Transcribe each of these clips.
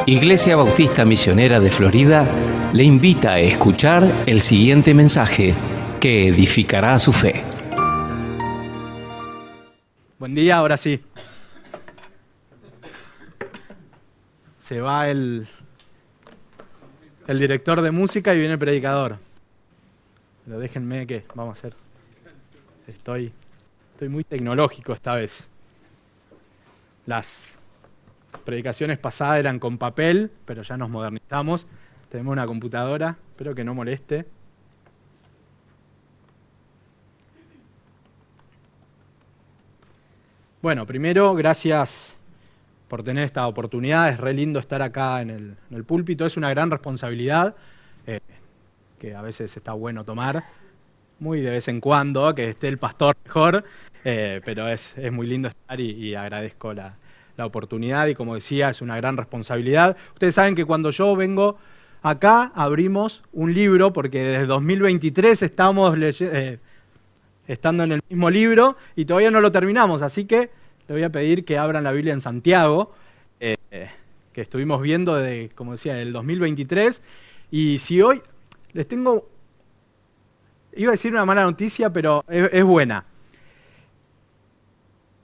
Iglesia Bautista Misionera de Florida le invita a escuchar el siguiente mensaje que edificará su fe. Buen día, ahora sí. Se va el director de música y viene el predicador. Pero déjenme que vamos a hacer. Estoy muy tecnológico esta vez. Las predicaciones pasadas eran con papel, pero ya nos modernizamos. Tenemos una computadora, espero que no moleste. Bueno, primero, gracias por tener esta oportunidad. Es re lindo estar acá en el púlpito. Es una gran responsabilidad que a veces está bueno tomar, muy de vez en cuando, que esté el pastor mejor, pero es muy lindo estar y agradezco la oportunidad y, como decía, es una gran responsabilidad. Ustedes saben que cuando yo vengo acá abrimos un libro, porque desde 2023 estamos estando en el mismo libro y todavía no lo terminamos, así que le voy a pedir que abran la Biblia en Santiago, que estuvimos viendo desde, como decía, el 2023. Y si hoy les tengo, iba a decir una mala noticia, pero es buena.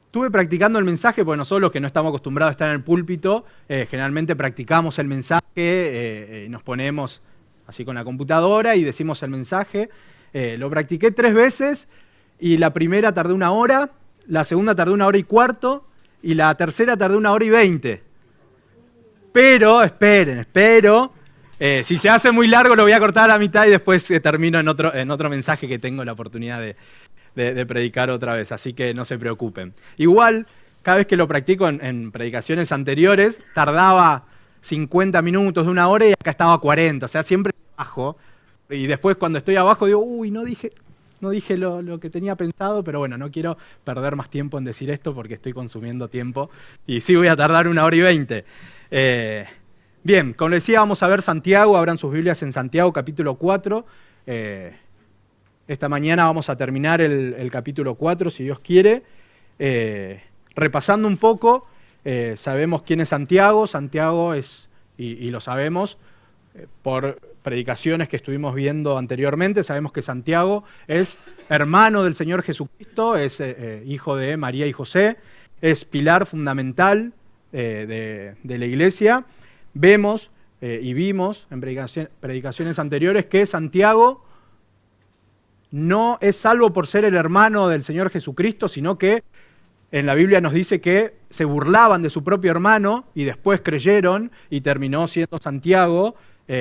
Estuve practicando el mensaje, porque nosotros los que no estamos acostumbrados a estar en el púlpito, generalmente practicamos el mensaje, nos ponemos así con la computadora y decimos el mensaje. Lo practiqué 3 veces y la primera tardé 1 hora, la segunda tardé 1 hora y cuarto y la tercera tardé 1 hora y 20. Pero, espero, si se hace muy largo lo voy a cortar a la mitad y después termino en otro mensaje que tengo la oportunidad de predicar otra vez, así que no se preocupen. Igual, cada vez que lo practico en predicaciones anteriores, tardaba 50 minutos, 1 hora y acá estaba 40, o sea, siempre abajo. Y después cuando estoy abajo digo, no dije lo que tenía pensado, pero bueno, no quiero perder más tiempo en decir esto porque estoy consumiendo tiempo y sí voy a tardar 1 hora y 20. Bien, como les decía, vamos a ver Santiago, abran sus Biblias en Santiago capítulo 4. Esta mañana vamos a terminar el capítulo 4, si Dios quiere. Repasando un poco, sabemos quién es Santiago. Santiago es, y lo sabemos por predicaciones que estuvimos viendo anteriormente, sabemos que Santiago es hermano del Señor Jesucristo, es hijo de María y José, es pilar fundamental de la iglesia. Vemos y vimos en predicaciones anteriores que Santiago no es salvo por ser el hermano del Señor Jesucristo, sino que en la Biblia nos dice que se burlaban de su propio hermano y después creyeron y terminó siendo Santiago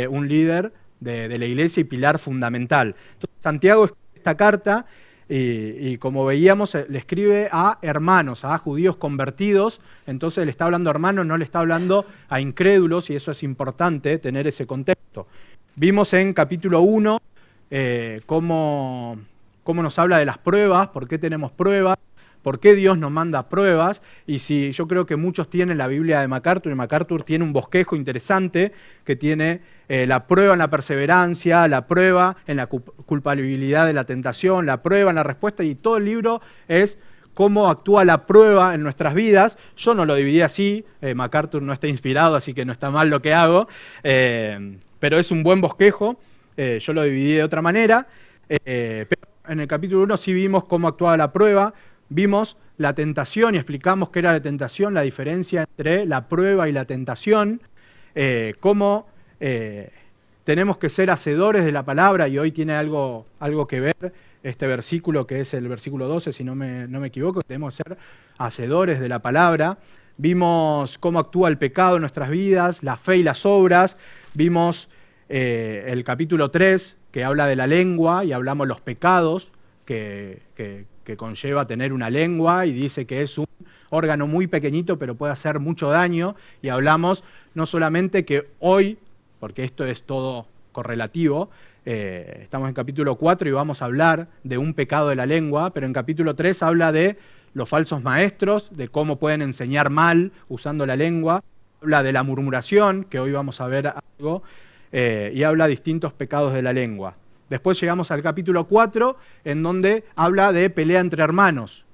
un líder de la iglesia y pilar fundamental. Entonces, Santiago escribe esta carta y como veíamos le escribe a hermanos, a judíos convertidos. Entonces le está hablando a hermanos, no le está hablando a incrédulos, y eso es importante tener ese contexto. Vimos en capítulo 1 cómo nos habla de las pruebas, por qué tenemos pruebas, por qué Dios nos manda pruebas. Y si yo creo que muchos tienen la Biblia de MacArthur, y MacArthur tiene un bosquejo interesante que tiene la prueba en la perseverancia, la prueba en la culpabilidad de la tentación, la prueba en la respuesta, y todo el libro es cómo actúa la prueba en nuestras vidas. Yo no lo dividí así, MacArthur no está inspirado, así que no está mal lo que hago, pero es un buen bosquejo. Yo lo dividí de otra manera, pero en el capítulo 1 sí vimos cómo actuaba la prueba, vimos la tentación y explicamos qué era la tentación, la diferencia entre la prueba y la tentación, cómo tenemos que ser hacedores de la palabra, y hoy tiene algo que ver este versículo, que es el versículo 12, si no me equivoco, tenemos que ser hacedores de la palabra. Vimos cómo actúa el pecado en nuestras vidas, la fe y las obras. Vimos el capítulo 3, que habla de la lengua, y hablamos los pecados que conlleva tener una lengua, y dice que es un órgano muy pequeñito, pero puede hacer mucho daño. Y hablamos no solamente que hoy, porque esto es todo correlativo, estamos en capítulo 4 y vamos a hablar de un pecado de la lengua, pero en capítulo 3 habla de los falsos maestros, de cómo pueden enseñar mal usando la lengua. Habla de la murmuración, que hoy vamos a ver algo, y habla de distintos pecados de la lengua. Después llegamos al capítulo 4, en donde habla de pelea entre hermanos.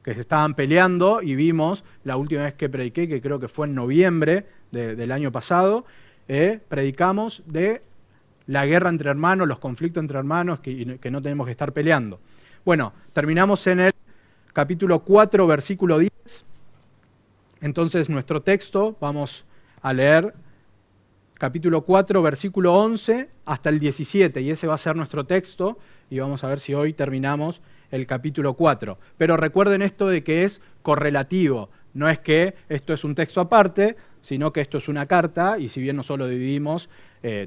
que se estaban peleando y vimos la última vez que prediqué, que creo que fue en noviembre del año pasado, predicamos de la guerra entre hermanos, los conflictos entre hermanos, que no tenemos que estar peleando. Bueno, terminamos en el capítulo 4, versículo 10. Entonces nuestro texto, vamos a leer capítulo 4, versículo 11 hasta el 17, y ese va a ser nuestro texto, y vamos a ver si hoy terminamos el capítulo 4. Pero recuerden esto de que es correlativo, no es que esto es un texto aparte, sino que esto es una carta, y si bien nosotros lo dividimos,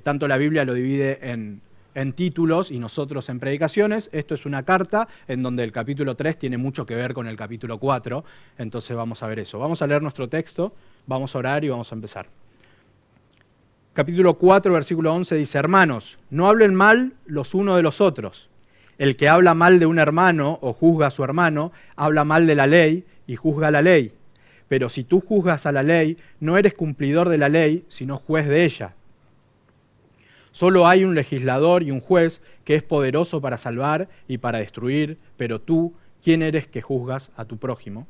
tanto la Biblia lo divide en títulos y nosotros en predicaciones, esto es una carta en donde el capítulo 3 tiene mucho que ver con el capítulo 4, entonces vamos a ver eso. Vamos a leer nuestro texto, vamos a orar y vamos a empezar. Capítulo 4, versículo 11 dice: hermanos, no hablen mal los unos de los otros. El que habla mal de un hermano o juzga a su hermano, habla mal de la ley y juzga a la ley. Pero si tú juzgas a la ley, no eres cumplidor de la ley, sino juez de ella. Solo hay un legislador y un juez que es poderoso para salvar y para destruir, pero tú, ¿quién eres que juzgas a tu prójimo?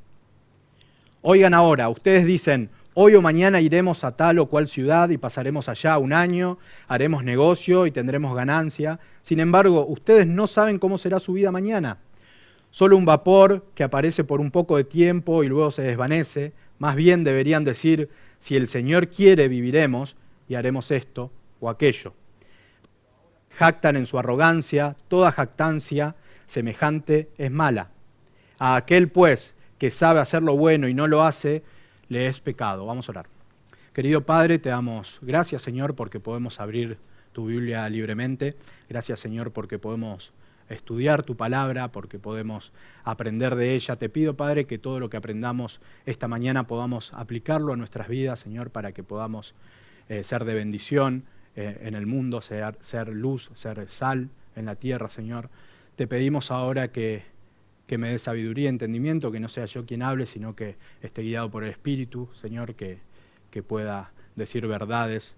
Oigan ahora, ustedes dicen: hoy o mañana iremos a tal o cual ciudad y pasaremos allá un año, haremos negocio y tendremos ganancia. Sin embargo, ustedes no saben cómo será su vida mañana. Solo un vapor que aparece por un poco de tiempo y luego se desvanece. Más bien deberían decir: si el Señor quiere, viviremos y haremos esto o aquello. Jactan en su arrogancia, toda jactancia semejante es mala. A aquel, pues, que sabe hacer lo bueno y no lo hace, le es pecado. Vamos a orar. Querido Padre, te damos gracias, Señor, porque podemos abrir tu Biblia libremente. Gracias, Señor, porque podemos estudiar tu palabra, porque podemos aprender de ella. Te pido, Padre, que todo lo que aprendamos esta mañana podamos aplicarlo a nuestras vidas, Señor, para que podamos ser de bendición en el mundo, ser luz, ser sal en la tierra, Señor. Te pedimos ahora que me dé sabiduría y entendimiento, que no sea yo quien hable, sino que esté guiado por el Espíritu, Señor, que pueda decir verdades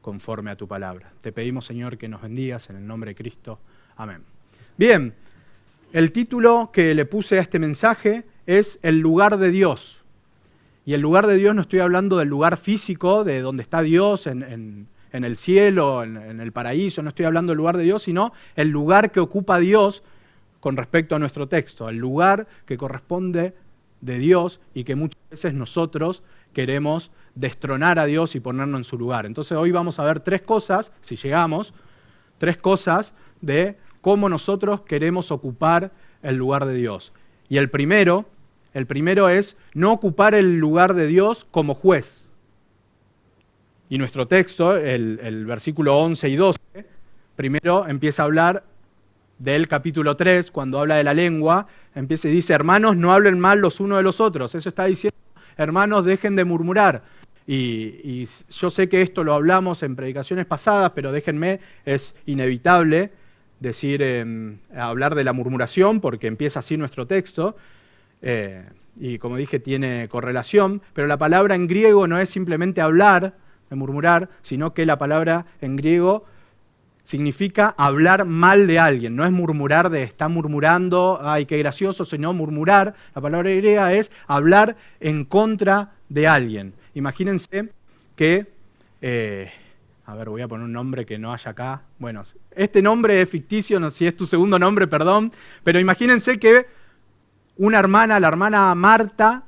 conforme a tu palabra. Te pedimos, Señor, que nos bendigas en el nombre de Cristo. Amén. Bien, el título que le puse a este mensaje es El lugar de Dios. Y el lugar de Dios no estoy hablando del lugar físico, de donde está Dios, en el cielo, en el paraíso, no estoy hablando del lugar de Dios, sino el lugar que ocupa Dios con respecto a nuestro texto, el lugar que corresponde de Dios y que muchas veces nosotros queremos destronar a Dios y ponernos en su lugar. Entonces hoy vamos a ver tres cosas, si llegamos, tres cosas de cómo nosotros queremos ocupar el lugar de Dios. Y el primero es no ocupar el lugar de Dios como juez. Y nuestro texto, el versículo 11 y 12, primero empieza a hablar del capítulo 3, cuando habla de la lengua, empieza y dice: hermanos, no hablen mal los unos de los otros. Eso está diciendo: hermanos, dejen de murmurar. Y yo sé que esto lo hablamos en predicaciones pasadas, pero déjenme, es inevitable decir, hablar de la murmuración, porque empieza así nuestro texto, y como dije, tiene correlación, pero la palabra en griego no es simplemente hablar, de murmurar, sino que la palabra en griego significa hablar mal de alguien. No es murmurar de está murmurando, ay, qué gracioso, sino murmurar. La palabra griega es hablar en contra de alguien. Imagínense que, a ver, voy a poner un nombre que no haya acá. Bueno, este nombre es ficticio, no sé si es tu segundo nombre, perdón, pero imagínense que una hermana, la hermana Marta,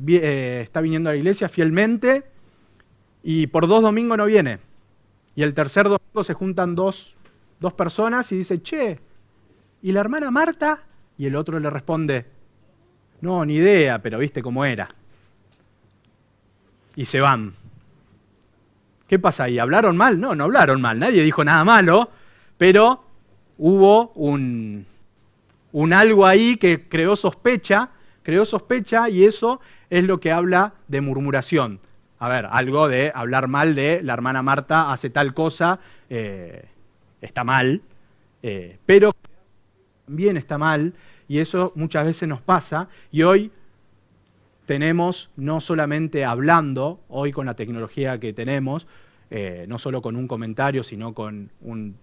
está viniendo a la iglesia fielmente y por 2 domingos no viene. Y el tercer domingo se juntan dos personas y dice: che, ¿y la hermana Marta? Y el otro le responde: no, ni idea, pero viste cómo era. Y se van. ¿Qué pasa ahí? ¿Hablaron mal? No, no hablaron mal, nadie dijo nada malo, pero hubo un algo ahí que creó sospecha, y eso es lo que habla de murmuración. A ver, algo de hablar mal de la hermana Marta hace tal cosa, está mal, pero también está mal, y eso muchas veces nos pasa, y hoy tenemos, no solamente hablando, hoy con la tecnología que tenemos, no solo con un comentario, sino con un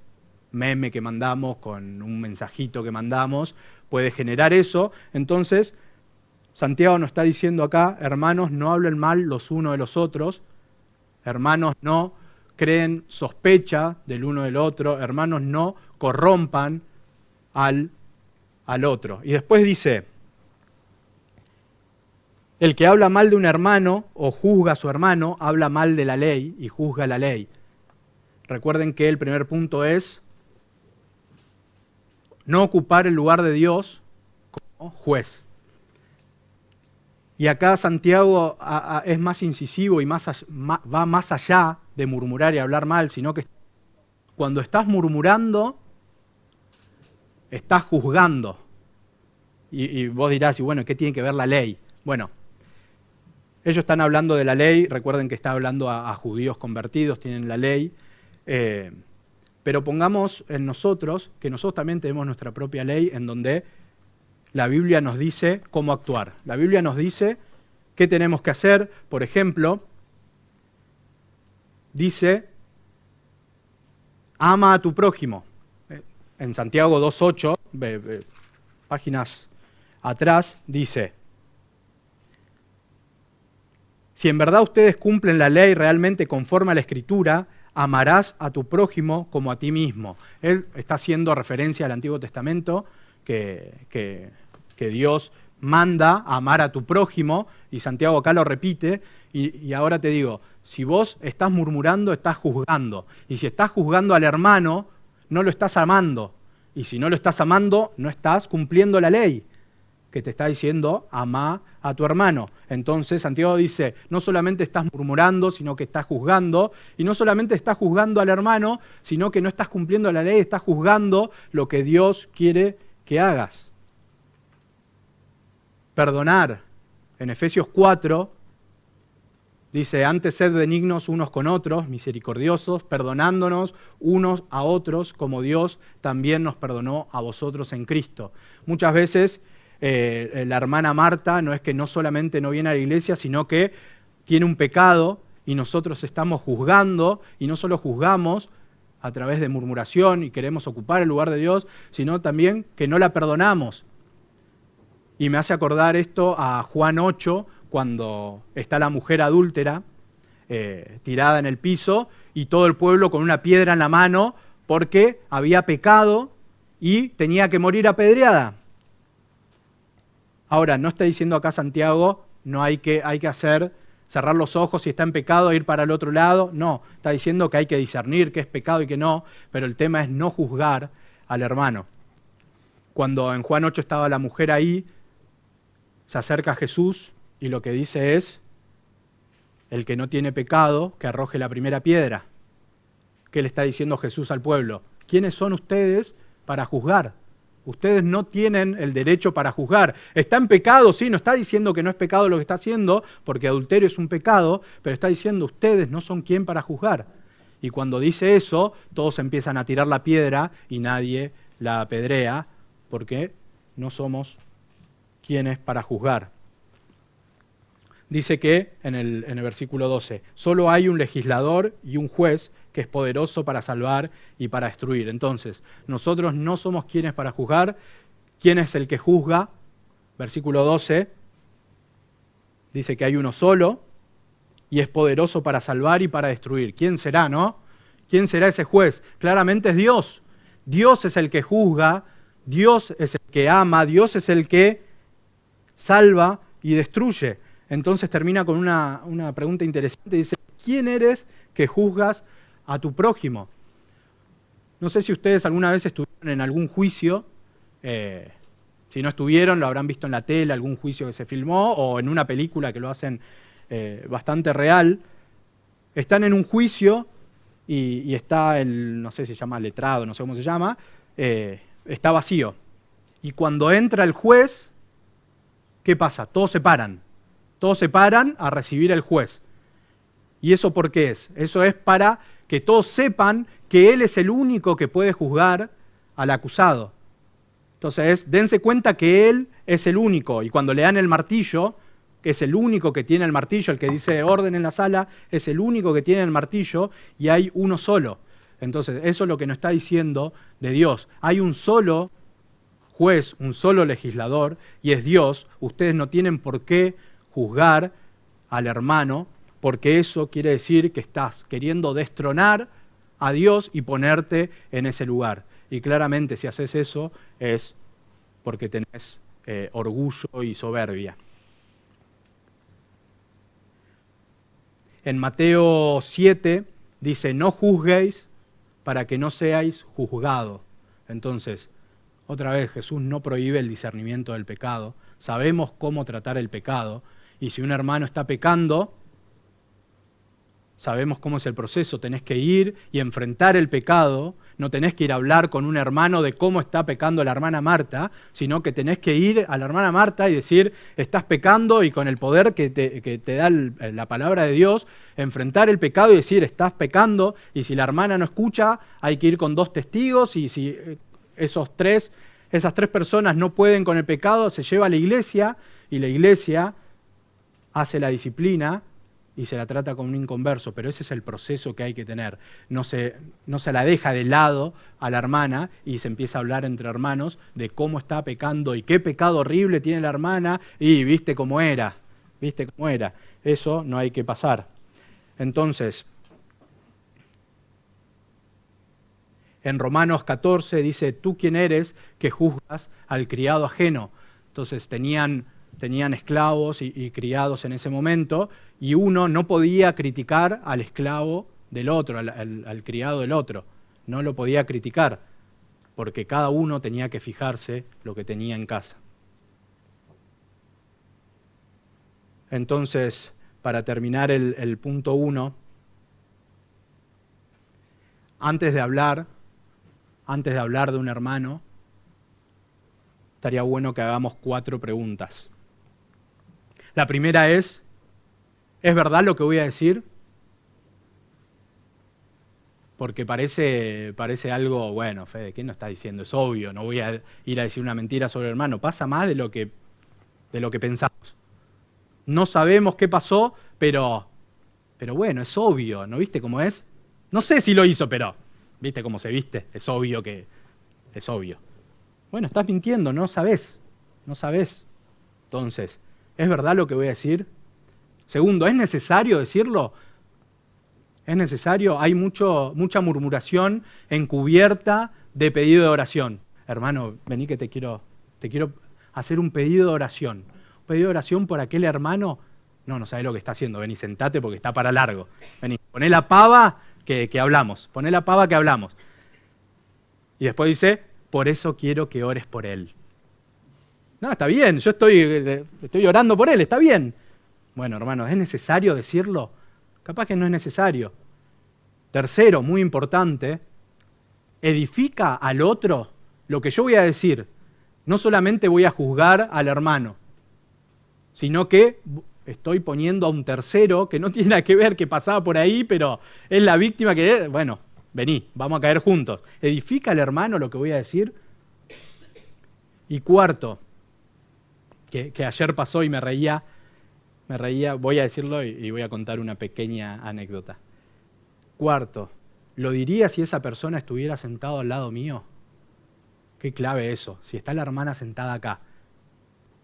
meme que mandamos, con un mensajito que mandamos, puede generar eso. Entonces, Santiago nos está diciendo acá, hermanos, no hablen mal los unos de los otros, hermanos, no creen sospecha del uno del otro, hermanos, no corrompan al otro. Y después dice, el que habla mal de un hermano o juzga a su hermano, habla mal de la ley y juzga la ley. Recuerden que el primer punto es no ocupar el lugar de Dios como juez. Y acá Santiago es más incisivo y va más allá de murmurar y hablar mal, sino que cuando estás murmurando, estás juzgando. Y vos dirás, y bueno, ¿qué tiene que ver la ley? Bueno, ellos están hablando de la ley, recuerden que está hablando a judíos convertidos, tienen la ley, pero pongamos en nosotros, que nosotros también tenemos nuestra propia ley, en donde la Biblia nos dice cómo actuar. La Biblia nos dice qué tenemos que hacer. Por ejemplo, dice, ama a tu prójimo. En Santiago 2.8, páginas atrás, dice, si en verdad ustedes cumplen la ley realmente conforme a la Escritura, amarás a tu prójimo como a ti mismo. Él está haciendo referencia al Antiguo Testamento, que Dios manda a amar a tu prójimo, y Santiago acá lo repite, y ahora te digo, si vos estás murmurando, estás juzgando, y si estás juzgando al hermano, no lo estás amando, y si no lo estás amando, no estás cumpliendo la ley, que te está diciendo, amá a tu hermano. Entonces Santiago dice, no solamente estás murmurando, sino que estás juzgando, y no solamente estás juzgando al hermano, sino que no estás cumpliendo la ley, estás juzgando lo que Dios quiere que hagas. Perdonar. En Efesios 4 dice, antes sed benignos unos con otros, misericordiosos, perdonándonos unos a otros, como Dios también nos perdonó a vosotros en Cristo. Muchas veces la hermana Marta no es que no solamente no viene a la iglesia, sino que tiene un pecado y nosotros estamos juzgando, y no solo juzgamos a través de murmuración y queremos ocupar el lugar de Dios, sino también que no la perdonamos. Y me hace acordar esto a Juan 8, cuando está la mujer adúltera tirada en el piso y todo el pueblo con una piedra en la mano porque había pecado y tenía que morir apedreada. Ahora, no está diciendo acá Santiago, no hay que cerrar los ojos si está en pecado e ir para el otro lado. No, está diciendo que hay que discernir qué es pecado y qué no, pero el tema es no juzgar al hermano. Cuando en Juan 8 estaba la mujer ahí, se acerca a Jesús y lo que dice es, el que no tiene pecado, que arroje la primera piedra. ¿Qué le está diciendo Jesús al pueblo? ¿Quiénes son ustedes para juzgar? Ustedes no tienen el derecho para juzgar. Está en pecado, sí, no está diciendo que no es pecado lo que está haciendo, porque adulterio es un pecado, pero está diciendo ustedes no son quien para juzgar. Y cuando dice eso, todos empiezan a tirar la piedra y nadie la apedrea, porque no somos quienes para juzgar. Dice que en el versículo 12, solo hay un legislador y un juez que es poderoso para salvar y para destruir. Entonces, nosotros no somos quienes para juzgar. ¿Quién es el que juzga? Versículo 12, dice que hay uno solo y es poderoso para salvar y para destruir. ¿Quién será, no? ¿Quién será ese juez? Claramente es Dios. Dios es el que juzga, Dios es el que ama, Dios es el que salva y destruye. Entonces termina con una pregunta interesante. Dice, ¿quién eres que juzgas a tu prójimo? No sé si ustedes alguna vez estuvieron en algún juicio. Si no estuvieron, lo habrán visto en la tele, algún juicio que se filmó, o en una película que lo hacen bastante real. Están en un juicio y está el, no sé si se llama letrado, no sé cómo se llama, está vacío. Y cuando entra el juez, ¿qué pasa? Todos se paran a recibir al juez. ¿Y eso por qué es? Eso es para que todos sepan que él es el único que puede juzgar al acusado. Entonces, dense cuenta que él es el único, y cuando le dan el martillo, que es el único que tiene el martillo, el que dice orden en la sala, es el único que tiene el martillo, y hay uno solo. Entonces, eso es lo que nos está diciendo de Dios. Hay un solo juez, un solo legislador, y es Dios, ustedes no tienen por qué juzgar al hermano, porque eso quiere decir que estás queriendo destronar a Dios y ponerte en ese lugar. Y claramente si haces eso es porque tenés orgullo y soberbia. En Mateo 7 dice, no juzguéis para que no seáis juzgados. Entonces, otra vez, Jesús no prohíbe el discernimiento del pecado. Sabemos cómo tratar el pecado. Y si un hermano está pecando, sabemos cómo es el proceso. Tenés que ir y enfrentar el pecado. No tenés que ir a hablar con un hermano de cómo está pecando la hermana Marta, sino que tenés que ir a la hermana Marta y decir, estás pecando, y con el poder que te da la palabra de Dios, enfrentar el pecado y decir, estás pecando, y si la hermana no escucha, hay que ir con 2 testigos, y si esas tres personas no pueden con el pecado, se lleva a la iglesia, y la iglesia hace la disciplina y se la trata como un inconverso, pero ese es el proceso que hay que tener. No se la deja de lado a la hermana y se empieza a hablar entre hermanos de cómo está pecando y qué pecado horrible tiene la hermana y viste cómo era. Eso no hay que pasar. Entonces, en Romanos 14 dice, ¿tú quién eres que juzgas al criado ajeno? Entonces tenían esclavos y criados en ese momento, y uno no podía criticar al esclavo del otro, al criado del otro. No lo podía criticar, porque cada uno tenía que fijarse lo que tenía en casa. Entonces, para terminar el punto 1, antes de hablar de un hermano, estaría bueno que hagamos 4 preguntas. La primera ¿es verdad lo que voy a decir? Porque parece algo, bueno, Fede, ¿qué no está diciendo? Es obvio, no voy a ir a decir una mentira sobre el hermano. Pasa más de lo que pensamos. No sabemos qué pasó, pero bueno, es obvio, ¿no viste cómo es? No sé si lo hizo, pero ¿viste cómo se viste? Es obvio que es obvio. Bueno, estás mintiendo, no sabés. Entonces, ¿es verdad lo que voy a decir? Segundo, ¿es necesario decirlo? ¿Es necesario? Hay mucha murmuración encubierta de pedido de oración. Hermano, vení que te quiero hacer un pedido de oración. Un pedido de oración por aquel hermano. No sabés lo que está haciendo. Vení, sentate porque está para largo. Vení, poné la pava que hablamos. Y después dice, por eso quiero que ores por él. No, está bien, yo estoy orando por él, está bien. Bueno, hermano, ¿es necesario decirlo? Capaz que no es necesario. Tercero, muy importante, edifica al otro. Lo que yo voy a decir, no solamente voy a juzgar al hermano, sino que estoy poniendo a un tercero que no tiene nada que ver, que pasaba por ahí, pero es la víctima que, bueno, vení, vamos a caer juntos. ¿Edifica al hermano lo que voy a decir? Y cuarto, que ayer pasó y me reía, voy a decirlo y voy a contar una pequeña anécdota. Cuarto, ¿lo diría si esa persona estuviera sentado al lado mío? Qué clave eso, si está la hermana sentada acá.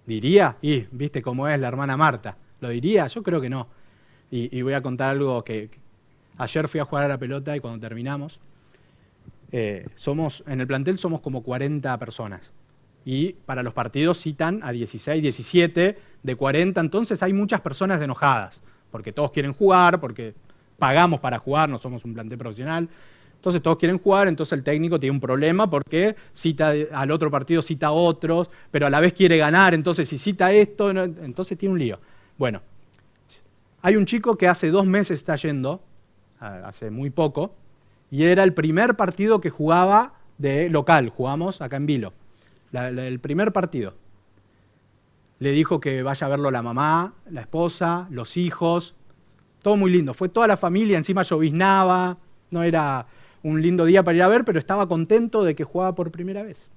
¿Diría? Y viste cómo es la hermana Marta. ¿Lo diría? Yo creo que no. Y voy a contar algo que ayer fui a jugar a la pelota y cuando terminamos, en el plantel somos como 40 personas. Y para los partidos citan a 16, 17, de 40, entonces hay muchas personas enojadas, porque todos quieren jugar, porque pagamos para jugar, no somos un plantel profesional, entonces todos quieren jugar, entonces el técnico tiene un problema porque cita al otro partido, cita a otros, pero a la vez quiere ganar, entonces si cita esto, entonces tiene un lío. Bueno, hay un chico que hace 2 meses está yendo, hace muy poco, y era el primer partido que jugaba de local, jugamos acá en Vilo. El primer partido. Le dijo que vaya a verlo la mamá, la esposa, los hijos, todo muy lindo. Fue toda la familia, encima lloviznaba, no era un lindo día para ir a ver, pero estaba contento de que jugaba por primera vez.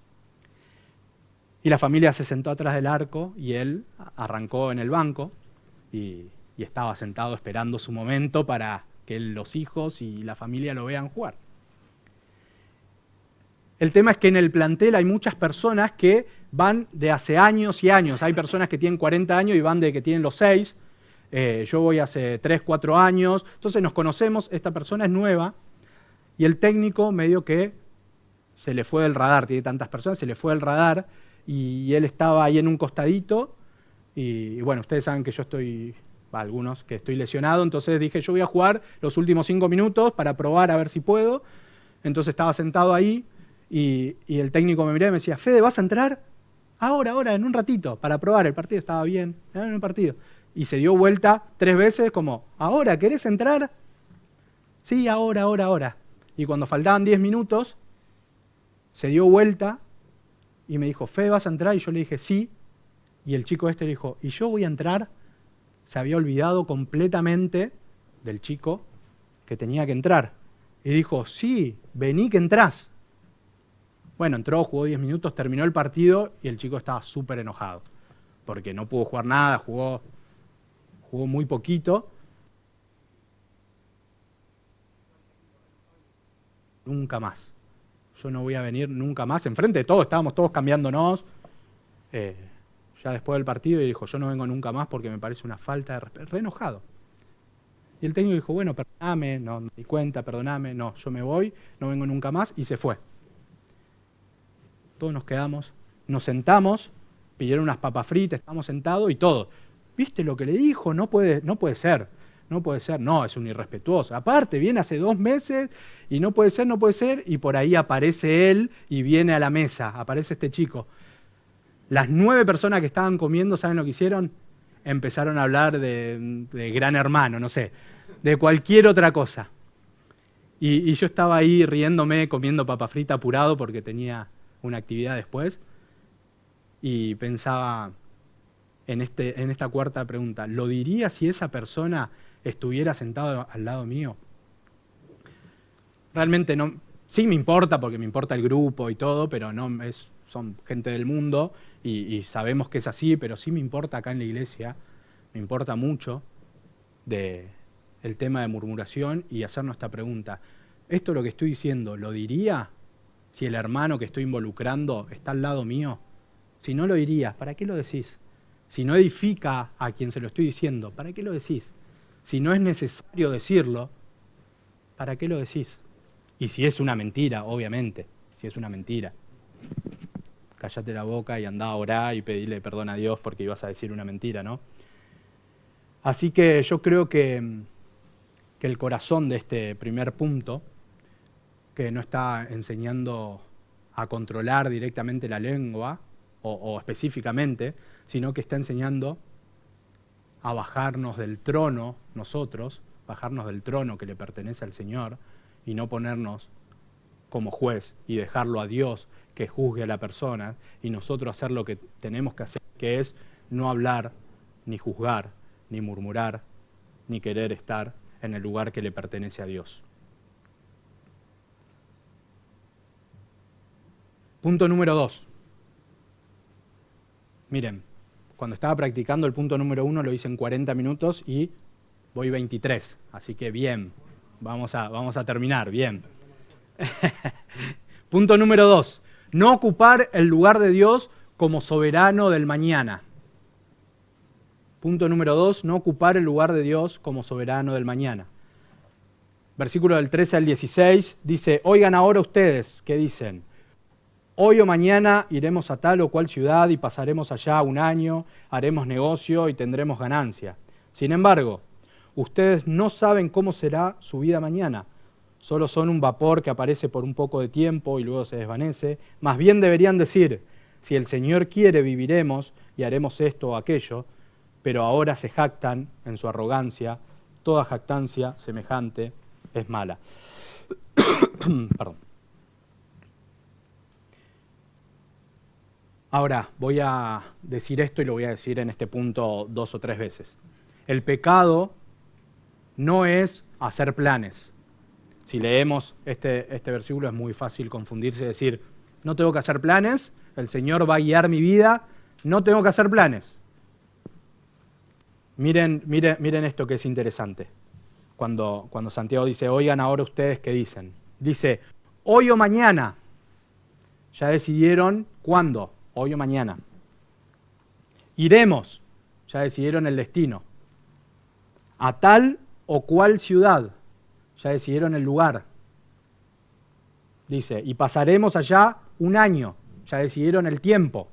Y la familia se sentó atrás del arco y él arrancó en el banco y estaba sentado esperando su momento para que los hijos y la familia lo vean jugar. El tema es que en el plantel hay muchas personas que van de hace años y años. Hay personas que tienen 40 años y van de que tienen los 6. Yo voy hace 3, 4 años. Entonces nos conocemos, esta persona es nueva y el técnico medio que se le fue del radar. Tiene tantas personas, se le fue del radar y él estaba ahí en un costadito y bueno, ustedes saben que yo estoy, algunos, que estoy lesionado. Entonces dije, yo voy a jugar los últimos 5 minutos para probar a ver si puedo. Entonces estaba sentado ahí. Y el técnico me miraba y me decía, Fede, ¿vas a entrar? Ahora, en un ratito, para probar, el partido estaba bien, en un partido. Y se dio vuelta 3 veces como, ¿ahora querés entrar? Sí, ahora. Y cuando faltaban 10 minutos, se dio vuelta y me dijo, Fede, ¿vas a entrar? Y yo le dije, sí. Y el chico este le dijo, ¿y yo voy a entrar? Se había olvidado completamente del chico que tenía que entrar. Y dijo, sí, vení que entrás. Bueno, entró, jugó 10 minutos, terminó el partido y el chico estaba súper enojado. Porque no pudo jugar nada, jugó muy poquito. Nunca más. Yo no voy a venir nunca más. Enfrente de todos, estábamos todos cambiándonos. Ya después del partido y dijo, yo no vengo nunca más porque me parece una falta de respeto. Re enojado. Y el técnico dijo, bueno, perdóname, no me di cuenta, perdóname, no, yo me voy, no vengo nunca más, y se fue. Todos nos quedamos, nos sentamos, pidieron unas papas fritas, estamos sentados y todo. ¿Viste lo que le dijo? No puede ser, no, es un irrespetuoso. Aparte, viene hace 2 meses y no puede ser, y por ahí aparece él y viene a la mesa, aparece este chico. Las 9 personas que estaban comiendo, ¿saben lo que hicieron? Empezaron a hablar de Gran Hermano, no sé, de cualquier otra cosa. Y yo estaba ahí riéndome, comiendo papa frita apurado porque tenía una actividad después, y pensaba en esta cuarta pregunta, ¿lo diría si esa persona estuviera sentado al lado mío? Realmente no, sí me importa porque me importa el grupo y todo, pero no son gente del mundo y sabemos que es así, pero sí me importa acá en la iglesia, me importa mucho el tema de murmuración y hacernos esta pregunta. ¿Esto lo que estoy diciendo, lo diría si el hermano que estoy involucrando está al lado mío? Si no lo dirías, ¿para qué lo decís? Si no edifica a quien se lo estoy diciendo, ¿para qué lo decís? Si no es necesario decirlo, ¿para qué lo decís? Y si es una mentira, obviamente, si es una mentira. Cállate la boca y andá a orar y pedirle perdón a Dios porque ibas a decir una mentira, ¿no? Así que yo creo que el corazón de este primer punto, que no está enseñando a controlar directamente la lengua, o específicamente, sino que está enseñando a bajarnos del trono nosotros, bajarnos del trono que le pertenece al Señor, y no ponernos como juez y dejarlo a Dios que juzgue a la persona, y nosotros hacer lo que tenemos que hacer, que es no hablar, ni juzgar, ni murmurar, ni querer estar en el lugar que le pertenece a Dios. Punto número 2. Miren, cuando estaba practicando el punto número 1 lo hice en 40 minutos y voy 23, así que bien, vamos a terminar, bien. Punto número 2, no ocupar el lugar de Dios como soberano del mañana. Punto número 2, no ocupar el lugar de Dios como soberano del mañana. Versículo del 13 al 16 dice, oigan ahora ustedes, ¿qué dicen? Hoy o mañana iremos a tal o cual ciudad y pasaremos allá 1 año, haremos negocio y tendremos ganancia. Sin embargo, ustedes no saben cómo será su vida mañana. Solo son un vapor que aparece por un poco de tiempo y luego se desvanece. Más bien deberían decir, si el Señor quiere viviremos y haremos esto o aquello, pero ahora se jactan en su arrogancia. Toda jactancia semejante es mala. Perdón. Ahora, voy a decir esto y lo voy a decir en este punto 2 o 3 veces. El pecado no es hacer planes. Si leemos este versículo es muy fácil confundirse y decir, no tengo que hacer planes, el Señor va a guiar mi vida, no tengo que hacer planes. Miren esto que es interesante. Cuando Santiago dice, oigan ahora ustedes qué dicen. Dice, hoy o mañana Ya decidieron cuándo, hoy o mañana. Iremos, ya decidieron el destino. A tal o cual ciudad, ya decidieron el lugar. Dice, y pasaremos allá un año, ya decidieron el tiempo.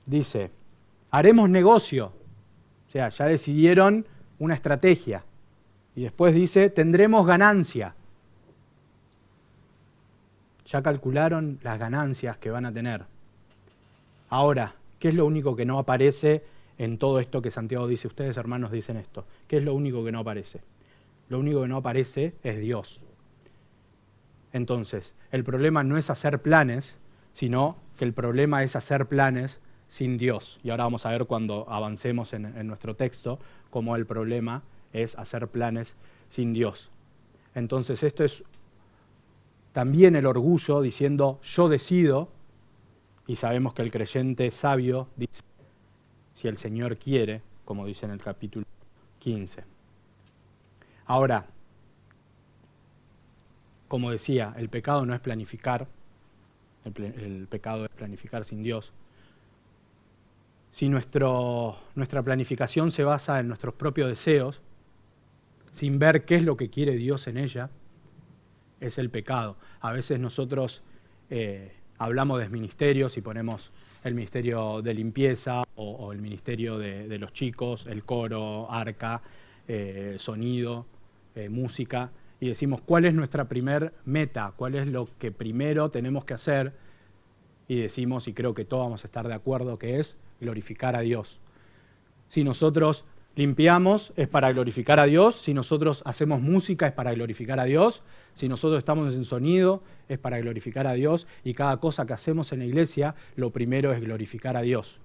Dice, haremos negocio, o sea, ya decidieron una estrategia. Y después dice, tendremos ganancia. Ya calcularon las ganancias que van a tener. Ahora, ¿qué es lo único que no aparece en todo esto que Santiago dice? Ustedes, hermanos, dicen esto. ¿Qué es lo único que no aparece? Lo único que no aparece es Dios. Entonces, el problema no es hacer planes, sino que el problema es hacer planes sin Dios. Y ahora vamos a ver cuando avancemos en nuestro texto cómo el problema es hacer planes sin Dios. Entonces, esto es también el orgullo diciendo yo decido, y sabemos que el creyente sabio dice si el Señor quiere, como dice en el capítulo 15. Ahora, como decía, el pecado no es planificar, el pecado es planificar sin Dios. Si nuestra planificación se basa en nuestros propios deseos, sin ver qué es lo que quiere Dios en ella, es el pecado. A veces nosotros hablamos de ministerios y ponemos el ministerio de limpieza o el ministerio de los chicos, el coro, arca, sonido, música, y decimos cuál es nuestra primer meta, cuál es lo que primero tenemos que hacer, y decimos, y creo que todos vamos a estar de acuerdo, que es glorificar a Dios. Si nosotros limpiamos es para glorificar a Dios, si nosotros hacemos música es para glorificar a Dios, si nosotros estamos en sonido es para glorificar a Dios, y cada cosa que hacemos en la iglesia, lo primero es glorificar a Dios.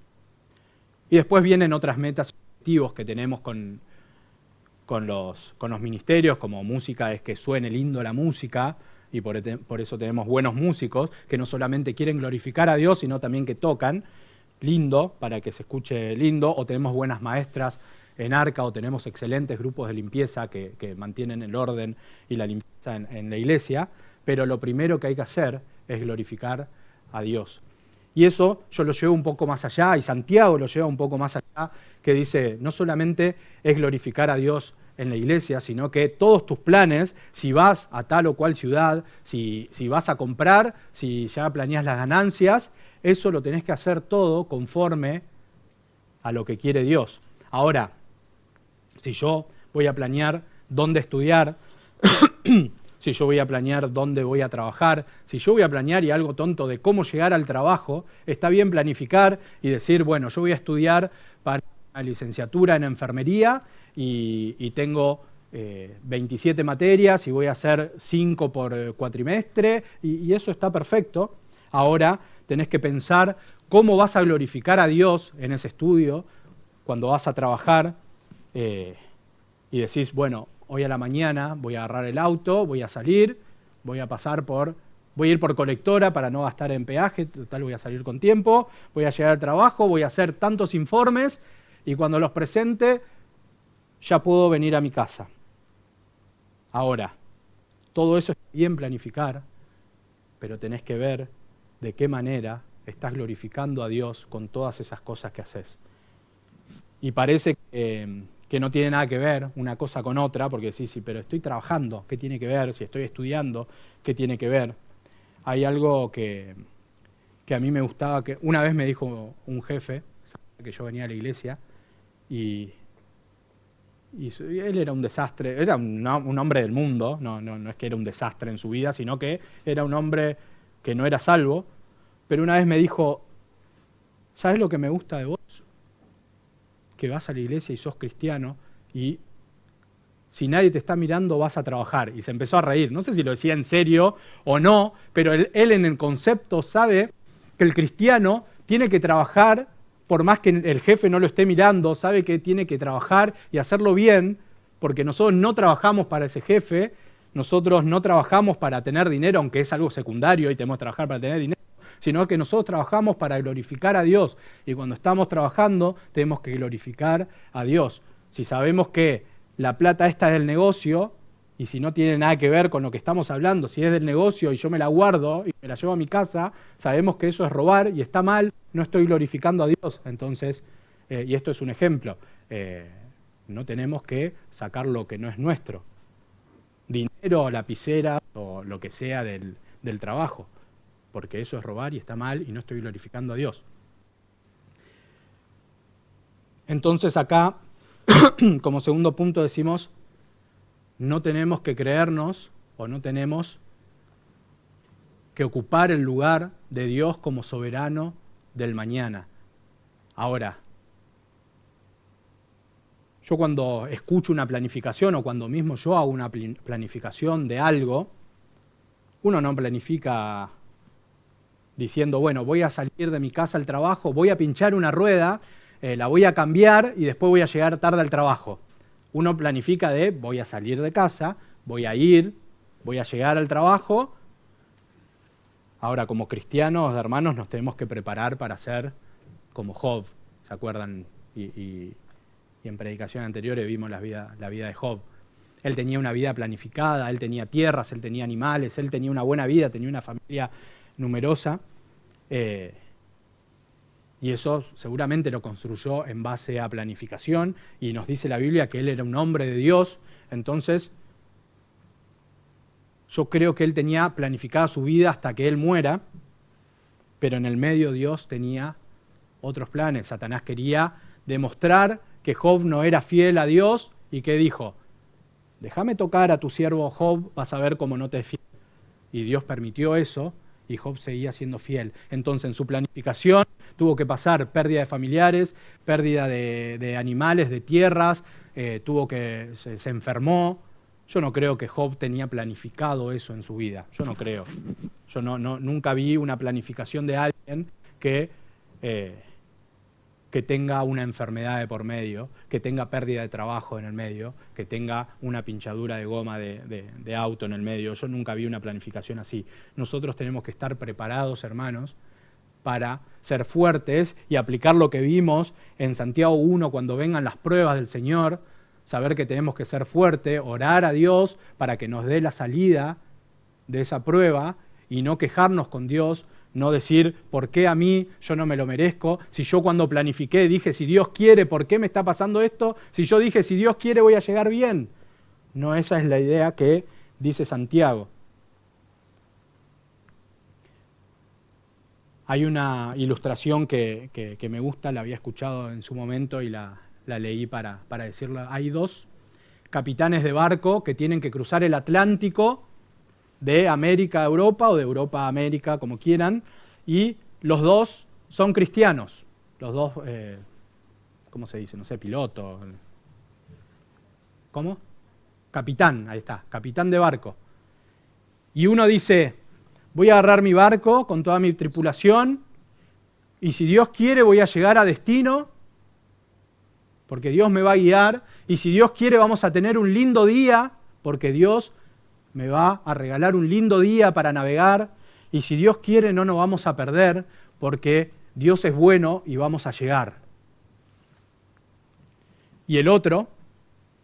Y después vienen otras metas y objetivos que tenemos con los ministerios, como música es que suene lindo la música, y por eso tenemos buenos músicos que no solamente quieren glorificar a Dios, sino también que tocan lindo, para que se escuche lindo, o tenemos buenas maestras en arca, o tenemos excelentes grupos de limpieza que mantienen el orden y la limpieza en la iglesia, pero lo primero que hay que hacer es glorificar a Dios. Y eso yo lo llevo un poco más allá, y Santiago lo lleva un poco más allá, que dice, no solamente es glorificar a Dios en la iglesia, sino que todos tus planes, si vas a tal o cual ciudad, si vas a comprar, si ya planeas las ganancias, eso lo tenés que hacer todo conforme a lo que quiere Dios. Ahora, si yo voy a planear dónde estudiar, si yo voy a planear dónde voy a trabajar, si yo voy a planear y algo tonto de cómo llegar al trabajo, está bien planificar y decir, bueno, yo voy a estudiar para una licenciatura en enfermería y tengo 27 materias y voy a hacer 5 por cuatrimestre y eso está perfecto. Ahora tenés que pensar cómo vas a glorificar a Dios en ese estudio cuando vas a trabajar y decís, bueno, hoy a la mañana voy a agarrar el auto, voy a salir, voy a ir por colectora para no gastar en peaje, total voy a salir con tiempo, voy a llegar al trabajo, voy a hacer tantos informes y cuando los presente ya puedo venir a mi casa. Ahora, todo eso es bien planificar, pero tenés que ver de qué manera estás glorificando a Dios con todas esas cosas que haces. Y parece que no tiene nada que ver una cosa con otra, porque decís, sí, pero estoy trabajando, ¿qué tiene que ver? Si estoy estudiando, ¿qué tiene que ver? Hay algo que a mí me gustaba, que una vez me dijo un jefe, que yo venía a la iglesia, y él era un desastre, era un hombre del mundo, no es que era un desastre en su vida, sino que era un hombre que no era salvo, pero una vez me dijo, ¿sabes lo que me gusta de vos? Que vas a la iglesia y sos cristiano y si nadie te está mirando vas a trabajar. Y se empezó a reír, no sé si lo decía en serio o no, pero él en el concepto sabe que el cristiano tiene que trabajar por más que el jefe no lo esté mirando, sabe que tiene que trabajar y hacerlo bien, porque nosotros no trabajamos para ese jefe, nosotros no trabajamos para tener dinero, aunque es algo secundario y tenemos que trabajar para tener dinero, sino que nosotros trabajamos para glorificar a Dios. Y cuando estamos trabajando, tenemos que glorificar a Dios. Si sabemos que la plata esta del negocio Y si no tiene nada que ver con lo que estamos hablando, si es del negocio y yo me la guardo y me la llevo a mi casa, sabemos que eso es robar y está mal, no estoy glorificando a Dios. Entonces, y esto es un ejemplo, no tenemos que sacar lo que no es nuestro. Dinero, lapicera o lo que sea del trabajo, porque eso es robar y está mal y no estoy glorificando a Dios. Entonces acá, como segundo punto decimos, no tenemos que creernos o no tenemos que ocupar el lugar de Dios como soberano del mañana. Ahora, yo cuando escucho una planificación o cuando mismo yo hago una planificación de algo, uno no planifica diciendo, bueno, voy a salir de mi casa al trabajo, voy a pinchar una rueda, la voy a cambiar y después voy a llegar tarde al trabajo. Uno planifica de, voy a salir de casa, voy a ir, voy a llegar al trabajo. Ahora, como cristianos, hermanos, nos tenemos que preparar para ser como Job, ¿se acuerdan? Y en predicaciones anteriores vimos la vida de Job. Él tenía una vida planificada, él tenía tierras, él tenía animales, él tenía una buena vida, tenía una familia numerosa. Y eso seguramente lo construyó en base a planificación, y nos dice la Biblia que él era un hombre de Dios. Entonces, yo creo que él tenía planificada su vida hasta que él muera, pero en el medio Dios tenía otros planes. Satanás quería demostrar que Job no era fiel a Dios, y que dijo, déjame tocar a tu siervo Job, vas a ver cómo no te es fiel. Y Dios permitió eso, y Job seguía siendo fiel. Entonces, en su planificación tuvo que pasar pérdida de familiares, pérdida de animales, de tierras, se enfermó. Yo no creo que Job tenía planificado eso en su vida. Yo no creo. Yo nunca vi una planificación de alguien que tenga una enfermedad de por medio, que tenga pérdida de trabajo en el medio, que tenga una pinchadura de goma de auto en el medio. Yo nunca vi una planificación así. Nosotros tenemos que estar preparados, hermanos, para ser fuertes y aplicar lo que vimos en Santiago 1 cuando vengan las pruebas del Señor, saber que tenemos que ser fuertes, orar a Dios para que nos dé la salida de esa prueba y no quejarnos con Dios, no decir, ¿por qué a mí? Yo no me lo merezco. Si yo cuando planifiqué dije, si Dios quiere, ¿por qué me está pasando esto? Si yo dije, si Dios quiere, voy a llegar bien. No, esa es la idea que dice Santiago. Hay una ilustración que me gusta, la había escuchado en su momento y la leí para decirla. Hay dos capitanes de barco que tienen que cruzar el Atlántico de América a Europa o de Europa a América, como quieran, y los dos son cristianos. Los dos, ¿cómo se dice? No sé, piloto. ¿Cómo? Capitán, ahí está, capitán de barco. Y uno dice, voy a agarrar mi barco con toda mi tripulación y si Dios quiere voy a llegar a destino porque Dios me va a guiar, y si Dios quiere vamos a tener un lindo día porque Dios me va a regalar un lindo día para navegar, y si Dios quiere no nos vamos a perder porque Dios es bueno y vamos a llegar. Y el otro,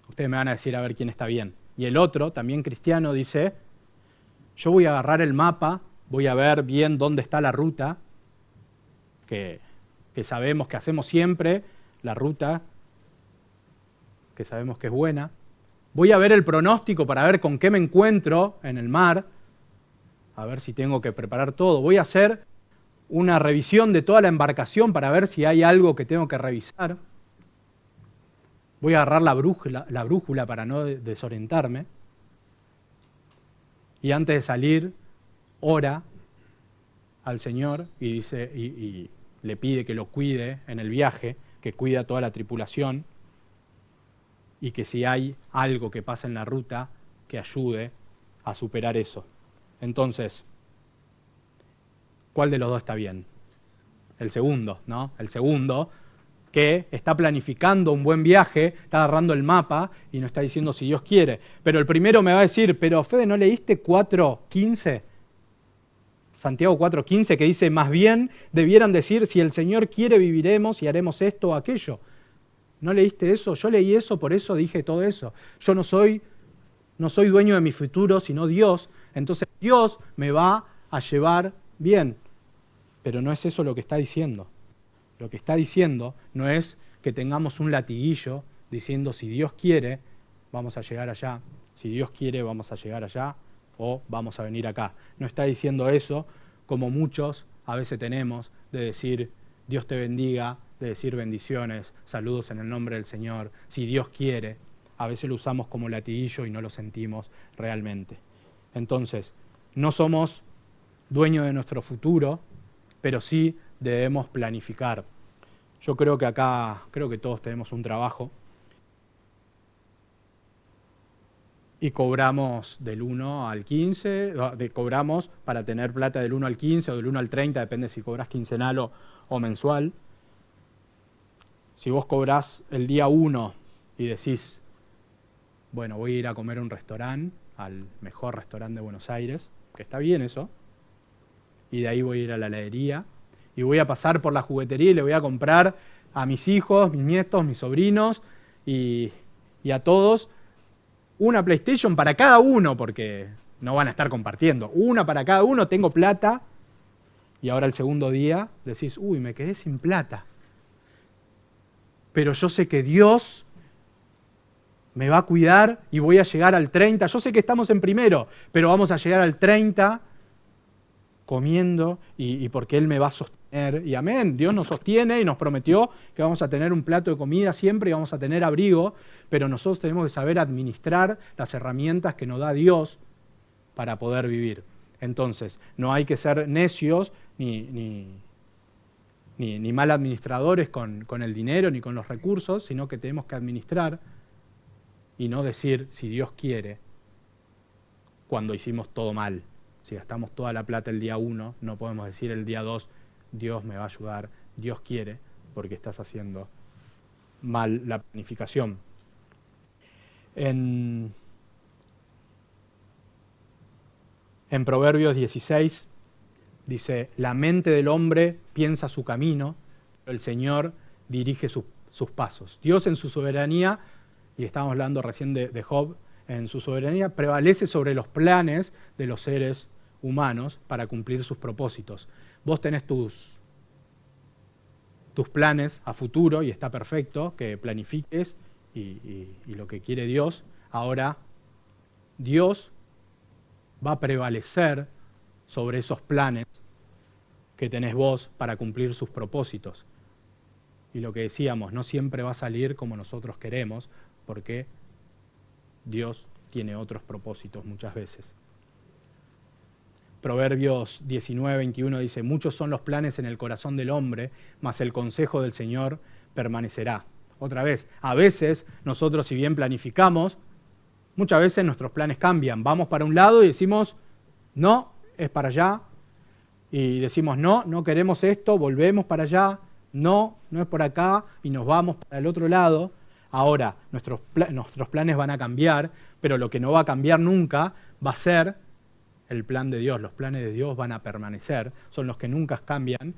ustedes me van a decir a ver quién está bien, y el otro, también cristiano, dice, yo voy a agarrar el mapa, voy a ver bien dónde está la ruta, que sabemos que hacemos siempre, la ruta que sabemos que es buena. Voy a ver el pronóstico para ver con qué me encuentro en el mar, a ver si tengo que preparar todo. Voy a hacer una revisión de toda la embarcación para ver si hay algo que tengo que revisar. Voy a agarrar la brújula para no desorientarme. Y antes de salir, ora al Señor y dice, y le pide que lo cuide en el viaje, que cuide a toda la tripulación, y que si hay algo que pasa en la ruta, que ayude a superar eso. Entonces, ¿cuál de los dos está bien? El segundo, ¿no? El segundo, que está planificando un buen viaje, está agarrando el mapa y no está diciendo si Dios quiere. Pero el primero me va a decir, pero Fede, ¿no leíste 4:15? Santiago 4:15, que dice, más bien debieran decir, si el Señor quiere viviremos y haremos esto o aquello. ¿No leíste eso? Yo leí eso, por eso dije todo eso. Yo no soy no soy dueño de mi futuro, sino Dios, entonces Dios me va a llevar bien. Pero no es eso lo que está diciendo. Lo que está diciendo no es que tengamos un latiguillo diciendo si Dios quiere, vamos a llegar allá, si Dios quiere, vamos a llegar allá o vamos a venir acá. No está diciendo eso como muchos a veces tenemos de decir Dios te bendiga, de decir bendiciones, saludos en el nombre del Señor, si Dios quiere. A veces lo usamos como latiguillo y no lo sentimos realmente. Entonces, no somos dueños de nuestro futuro, pero sí debemos planificar. Yo creo que acá, creo que todos tenemos un trabajo y cobramos del 1 al 15, cobramos para tener plata del 1 al 15 o del 1 al 30, depende si cobras quincenal o mensual. Si vos cobrás el día 1 y decís, bueno, voy a ir a comer a un restaurante, al mejor restaurante de Buenos Aires, que está bien eso, y de ahí voy a ir a la heladería, y voy a pasar por la juguetería y le voy a comprar a mis hijos, mis nietos, mis sobrinos y a todos una PlayStation para cada uno, porque no van a estar compartiendo. Una para cada uno, tengo plata, y ahora el segundo día decís, uy, me quedé sin plata. Pero yo sé que Dios me va a cuidar y voy a llegar al 30. Yo sé que estamos en primero, pero vamos a llegar al 30 comiendo y porque Él me va a sostener. Y amén, Dios nos sostiene y nos prometió que vamos a tener un plato de comida siempre y vamos a tener abrigo, pero nosotros tenemos que saber administrar las herramientas que nos da Dios para poder vivir. Entonces, no hay que ser necios ni mal administradores con el dinero ni con los recursos, sino que tenemos que administrar y no decir, si Dios quiere, cuando hicimos todo mal. Si gastamos toda la plata el día 1, no podemos decir el día 2, Dios me va a ayudar, Dios quiere, porque estás haciendo mal la planificación. En Proverbios 16 dice, la mente del hombre piensa su camino, pero el Señor dirige sus pasos. Dios en su soberanía, y estábamos hablando recién de Job, en su soberanía prevalece sobre los planes de los seres humanos para cumplir sus propósitos. Vos tenés tus planes a futuro y está perfecto que planifiques y lo que quiere Dios. Ahora, Dios va a prevalecer sobre esos planes que tenés vos para cumplir sus propósitos. Y lo que decíamos, no siempre va a salir como nosotros queremos, porque Dios tiene otros propósitos muchas veces. Proverbios 19:21 dice, muchos son los planes en el corazón del hombre, mas el consejo del Señor permanecerá. Otra vez, a veces nosotros si bien planificamos, muchas veces nuestros planes cambian. Vamos para un lado y decimos, no, es para allá. Y decimos, no, no queremos esto, volvemos para allá. No, no es por acá y nos vamos para el otro lado. Ahora, nuestros planes van a cambiar, pero lo que no va a cambiar nunca va a ser el plan de Dios. Los planes de Dios van a permanecer, son los que nunca cambian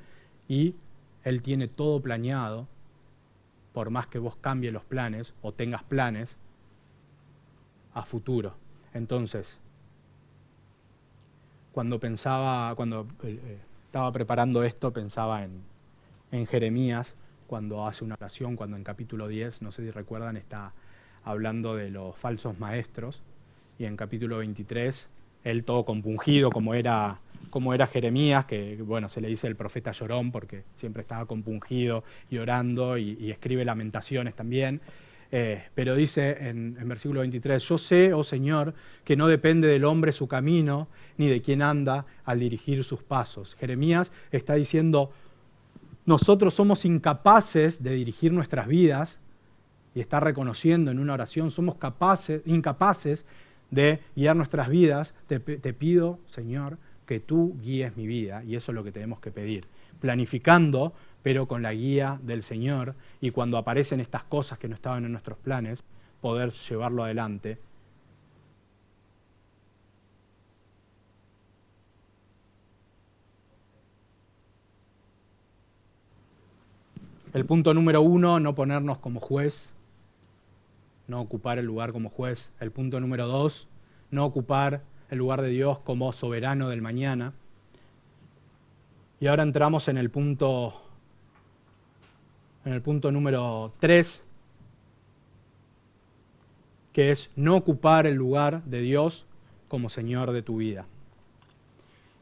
y Él tiene todo planeado, por más que vos cambies los planes o tengas planes a futuro. Entonces, cuando estaba preparando esto, pensaba en Jeremías, cuando hace una oración, cuando en capítulo 10, no sé si recuerdan, está hablando de los falsos maestros, y en capítulo 23, él todo compungido, como era Jeremías, que bueno, se le dice el profeta llorón, porque siempre estaba compungido y orando, y escribe lamentaciones también, pero dice en versículo 23, yo sé, oh Señor, que no depende del hombre su camino, ni de quién anda al dirigir sus pasos. Jeremías está diciendo, nosotros somos incapaces de dirigir nuestras vidas, y está reconociendo en una oración, somos incapaces de guiar nuestras vidas. Te pido, Señor, que tú guíes mi vida, y eso es lo que tenemos que pedir. Planificando, pero con la guía del Señor, y cuando aparecen estas cosas que no estaban en nuestros planes, poder llevarlo adelante. El punto número 1, no ponernos como juez, no ocupar el lugar como juez. El punto número 2, no ocupar el lugar de Dios como soberano del mañana. Y ahora entramos en el punto número 3, que es no ocupar el lugar de Dios como Señor de tu vida.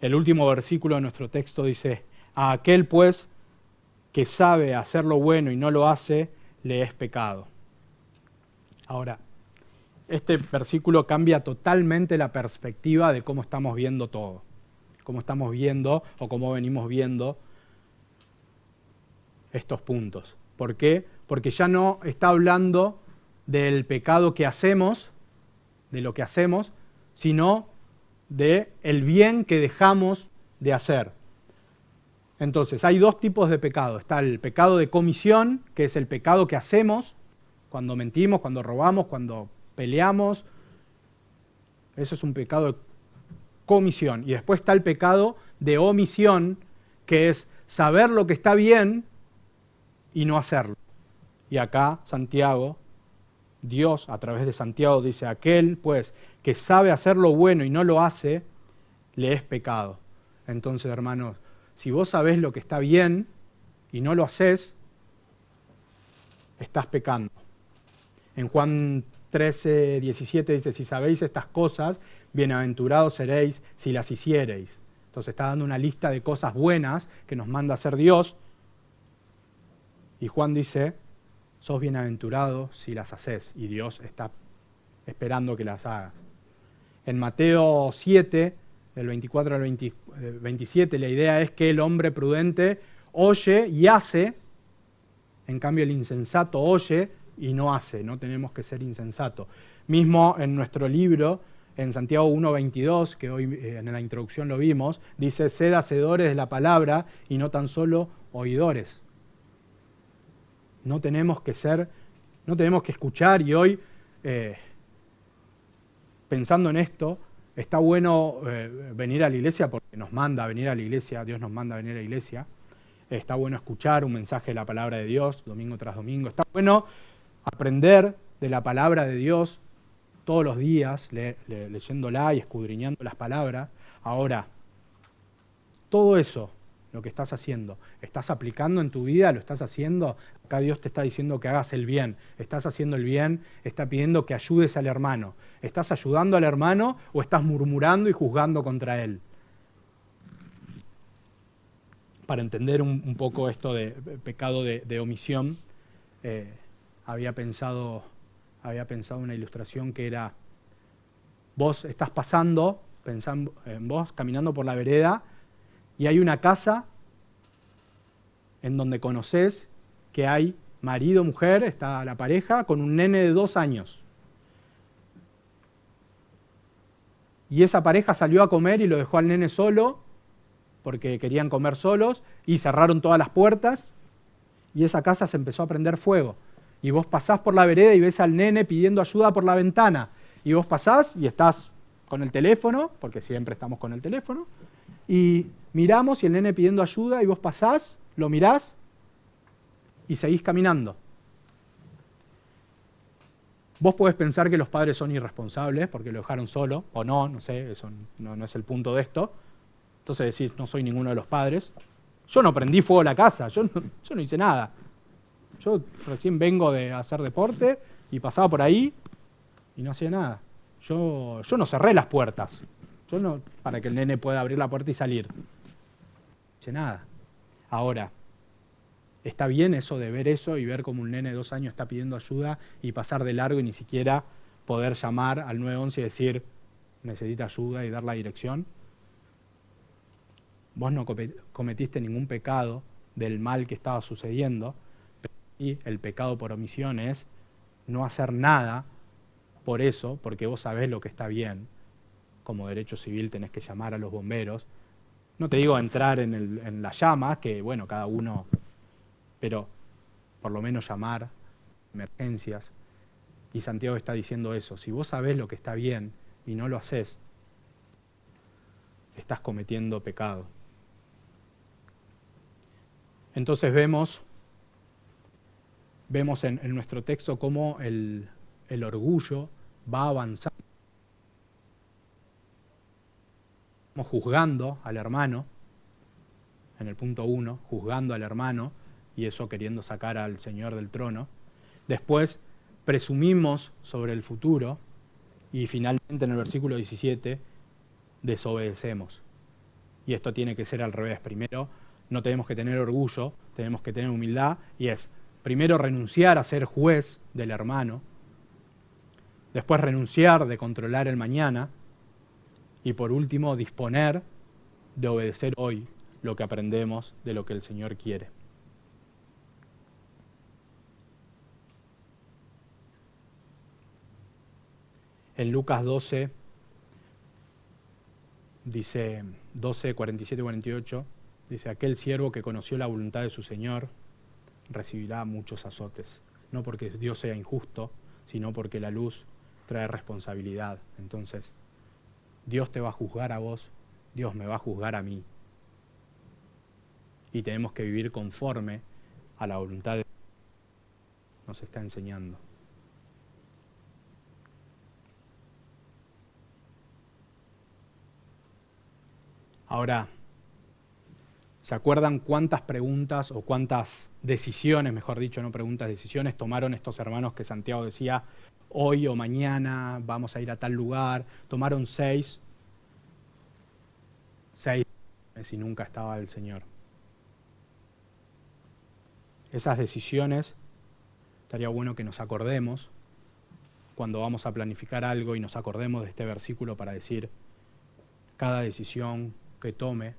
El último versículo de nuestro texto dice: a aquel pues que sabe hacer lo bueno y no lo hace, le es pecado. Ahora, este versículo cambia totalmente la perspectiva de cómo estamos viendo todo, cómo estamos viendo o cómo venimos viendo estos puntos. ¿Por qué? Porque ya no está hablando del pecado que hacemos, de lo que hacemos, sino de el bien que dejamos de hacer. Entonces, hay dos tipos de pecado. Está el pecado de comisión, que es el pecado que hacemos cuando mentimos, cuando robamos, cuando peleamos. Eso es un pecado de comisión. Y después está el pecado de omisión, que es saber lo que está bien y no hacerlo. Y acá Santiago, Dios a través de Santiago dice: aquel pues que sabe hacer lo bueno y no lo hace, le es pecado. Entonces, hermanos, si vos sabés lo que está bien y no lo haces, estás pecando. En Juan 13, 17 dice: si sabéis estas cosas, bienaventurados seréis si las hiciereis. Entonces está dando una lista de cosas buenas que nos manda a hacer Dios. Y Juan dice: sos bienaventurado si las haces, y Dios está esperando que las hagas. En Mateo 7, del 24 al 27, la idea es que el hombre prudente oye y hace, en cambio el insensato oye y no hace. No tenemos que ser insensatos. Mismo en nuestro libro, en Santiago 1:22, que hoy en la introducción lo vimos, dice: sed hacedores de la palabra y no tan solo oidores. No tenemos que escuchar, y hoy, pensando en esto, está bueno venir a la iglesia porque nos manda a venir a la iglesia, Dios nos manda a venir a la iglesia. Está bueno escuchar un mensaje de la palabra de Dios domingo tras domingo. Está bueno aprender de la palabra de Dios todos los días, leyéndola y escudriñando las palabras. Ahora, todo eso, lo que estás haciendo, ¿estás aplicando en tu vida? ¿Lo estás haciendo? Acá Dios te está diciendo que hagas el bien. ¿Estás haciendo el bien? Está pidiendo que ayudes al hermano. ¿Estás ayudando al hermano o estás murmurando y juzgando contra él? Para entender un poco esto de pecado de omisión, había pensado una ilustración que era: vos estás pasando, pensando en vos, caminando por la vereda, y hay una casa en donde conocés que hay marido, mujer, está la pareja con un nene de 2 años. Y esa pareja salió a comer y lo dejó al nene solo, porque querían comer solos, y cerraron todas las puertas, y esa casa se empezó a prender fuego. Y vos pasás por la vereda y ves al nene pidiendo ayuda por la ventana, y vos pasás y estás con el teléfono, porque siempre estamos con el teléfono, y miramos y el nene pidiendo ayuda, y vos pasás, lo mirás y seguís caminando. Vos podés pensar que los padres son irresponsables porque lo dejaron solo, o no, no sé, eso no es el punto de esto. Entonces decís: no soy ninguno de los padres. Yo no prendí fuego a la casa, yo no hice nada. Yo recién vengo de hacer deporte y pasaba por ahí y no hacía nada. Yo no cerré las puertas. Para que el nene pueda abrir la puerta y salir. No hice nada. Ahora, ¿está bien eso de ver eso y ver cómo un nene de 2 años está pidiendo ayuda y pasar de largo y ni siquiera poder llamar al 911 y decir: necesita ayuda, y dar la dirección? Vos no cometiste ningún pecado del mal que estaba sucediendo, y el pecado por omisión es no hacer nada por eso, porque vos sabés lo que está bien. Como derecho civil tenés que llamar a los bomberos. No te digo entrar en las llamas, que bueno, cada uno, pero por lo menos llamar, emergencias. Y Santiago está diciendo eso: si vos sabés lo que está bien y no lo haces, estás cometiendo pecado. Entonces vemos en nuestro texto cómo el orgullo va avanzando juzgando al hermano, en el punto 1, juzgando al hermano, y eso queriendo sacar al Señor del trono. Después presumimos sobre el futuro, y finalmente en el versículo 17 desobedecemos. Y esto tiene que ser al revés. Primero, no tenemos que tener orgullo, tenemos que tener humildad, y es primero renunciar a ser juez del hermano, después renunciar de controlar el mañana, y por último disponer de obedecer hoy lo que aprendemos de lo que el Señor quiere. En Lucas 12, dice 12, 47 y 48, dice: aquel siervo que conoció la voluntad de su Señor recibirá muchos azotes, no porque Dios sea injusto, sino porque la luz trae responsabilidad. Entonces, Dios te va a juzgar a vos, Dios me va a juzgar a mí. Y tenemos que vivir conforme a la voluntad de Dios que nos está enseñando. Ahora, ¿se acuerdan cuántas preguntas o cuántas decisiones, mejor dicho, no preguntas, decisiones tomaron estos hermanos que Santiago decía, hoy o mañana vamos a ir a tal lugar? Tomaron 6 y nunca estaba el Señor. Esas decisiones, estaría bueno que nos acordemos cuando vamos a planificar algo y nos acordemos de este versículo para decir, cada decisión que tome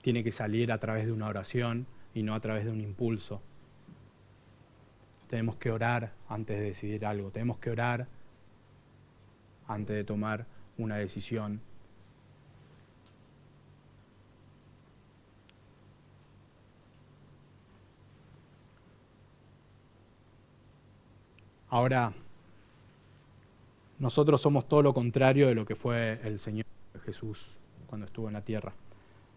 tiene que salir a través de una oración y no a través de un impulso. Tenemos que orar antes de decidir algo, tenemos que orar antes de tomar una decisión. Ahora, nosotros somos todo lo contrario de lo que fue el Señor Jesús cuando estuvo en la tierra.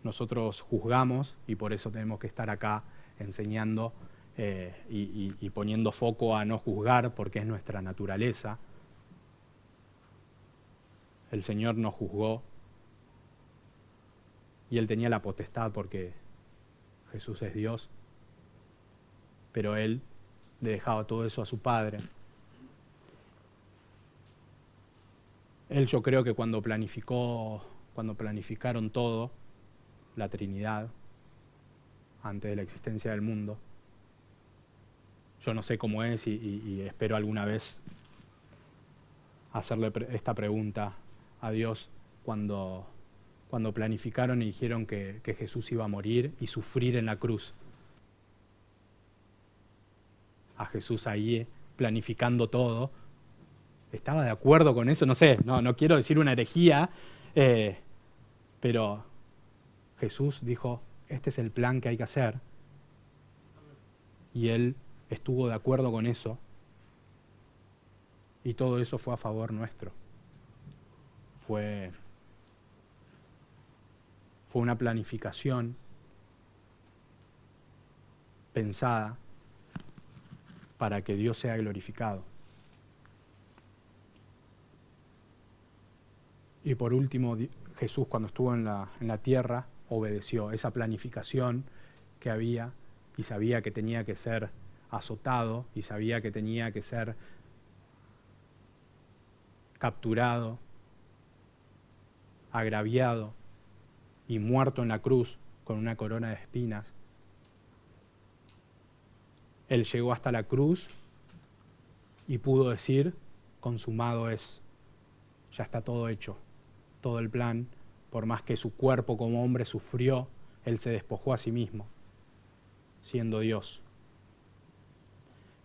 Nosotros juzgamos y por eso tenemos que estar acá enseñando y poniendo foco a no juzgar, porque es nuestra naturaleza. El Señor nos juzgó y Él tenía la potestad porque Jesús es Dios, pero Él le dejaba todo eso a su Padre. Él, yo creo que cuando planificaron todo, la Trinidad, antes de la existencia del mundo, yo no sé cómo es y espero alguna vez hacerle esta pregunta a Dios cuando planificaron y dijeron que Jesús iba a morir y sufrir en la cruz. A Jesús ahí planificando todo. ¿Estaba de acuerdo con eso? No sé, no quiero decir una herejía, pero Jesús dijo, este es el plan que hay que hacer. Y Él estuvo de acuerdo con eso. Y todo eso fue a favor nuestro. Fue una planificación pensada para que Dios sea glorificado. Y por último, Jesús cuando estuvo en la tierra obedeció esa planificación que había y sabía que tenía que ser azotado y sabía que tenía que ser capturado, agraviado y muerto en la cruz con una corona de espinas. Él llegó hasta la cruz y pudo decir, consumado es, ya está todo hecho, todo el plan. Por más que su cuerpo como hombre sufrió, Él se despojó a sí mismo, siendo Dios.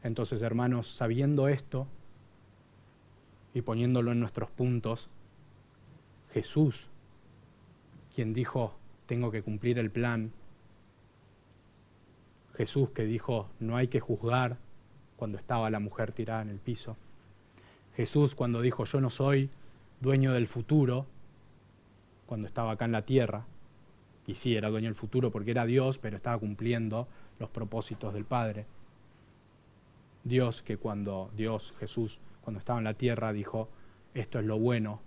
Entonces, hermanos, sabiendo esto y poniéndolo en nuestros puntos, Jesús, quien dijo, tengo que cumplir el plan, Jesús que dijo, no hay que juzgar cuando estaba la mujer tirada en el piso, Jesús cuando dijo, yo no soy dueño del futuro, cuando estaba acá en la tierra, y sí, era dueño del futuro porque era Dios, pero estaba cumpliendo los propósitos del Padre. Jesús, cuando estaba en la tierra, dijo, esto es lo bueno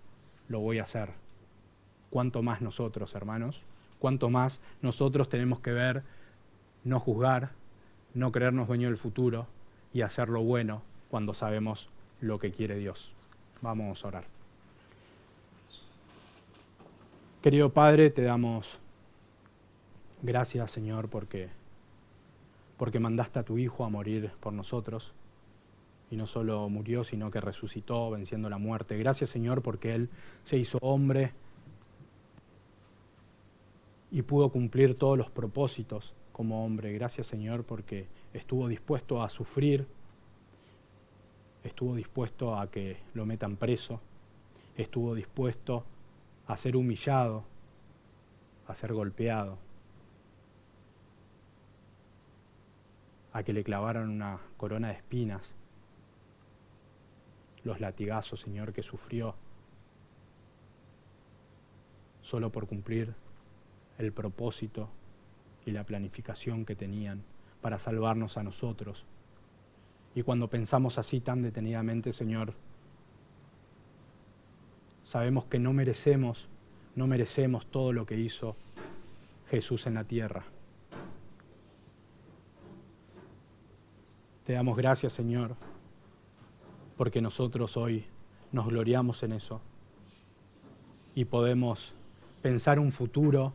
lo voy a hacer. ¿Cuánto más nosotros, hermanos? ¿Cuánto más nosotros tenemos que ver, no juzgar, no creernos dueños del futuro y hacer lo bueno cuando sabemos lo que quiere Dios? Vamos a orar. Querido Padre, te damos gracias, Señor, porque mandaste a tu Hijo a morir por nosotros. Y no solo murió, sino que resucitó venciendo la muerte. Gracias, Señor, porque Él se hizo hombre y pudo cumplir todos los propósitos como hombre. Gracias, Señor, porque estuvo dispuesto a sufrir, estuvo dispuesto a que lo metan preso, estuvo dispuesto a ser humillado, a ser golpeado, a que le clavaran una corona de espinas, los latigazos, Señor, que sufrió solo por cumplir el propósito y la planificación que tenían para salvarnos a nosotros. Y cuando pensamos así tan detenidamente, Señor, sabemos que no merecemos todo lo que hizo Jesús en la tierra. Te damos gracias, Señor, porque nosotros hoy nos gloriamos en eso y podemos pensar un futuro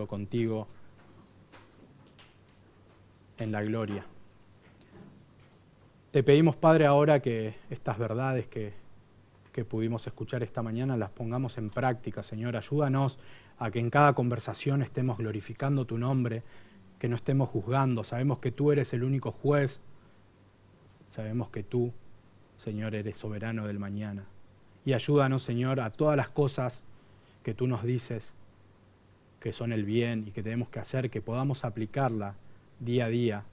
contigo en la gloria. Te pedimos, Padre, ahora que estas verdades que pudimos escuchar esta mañana las pongamos en práctica, Señor. Ayúdanos a que en cada conversación estemos glorificando tu nombre, que no estemos juzgando. Sabemos que tú eres el único juez. Sabemos que tú, Señor, eres soberano del mañana. Y ayúdanos, Señor, a todas las cosas que tú nos dices que son el bien y que tenemos que hacer, que podamos aplicarla día a día,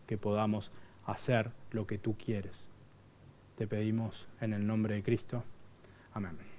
que podamos hacer lo que tú quieres. Te pedimos en el nombre de Cristo. Amén.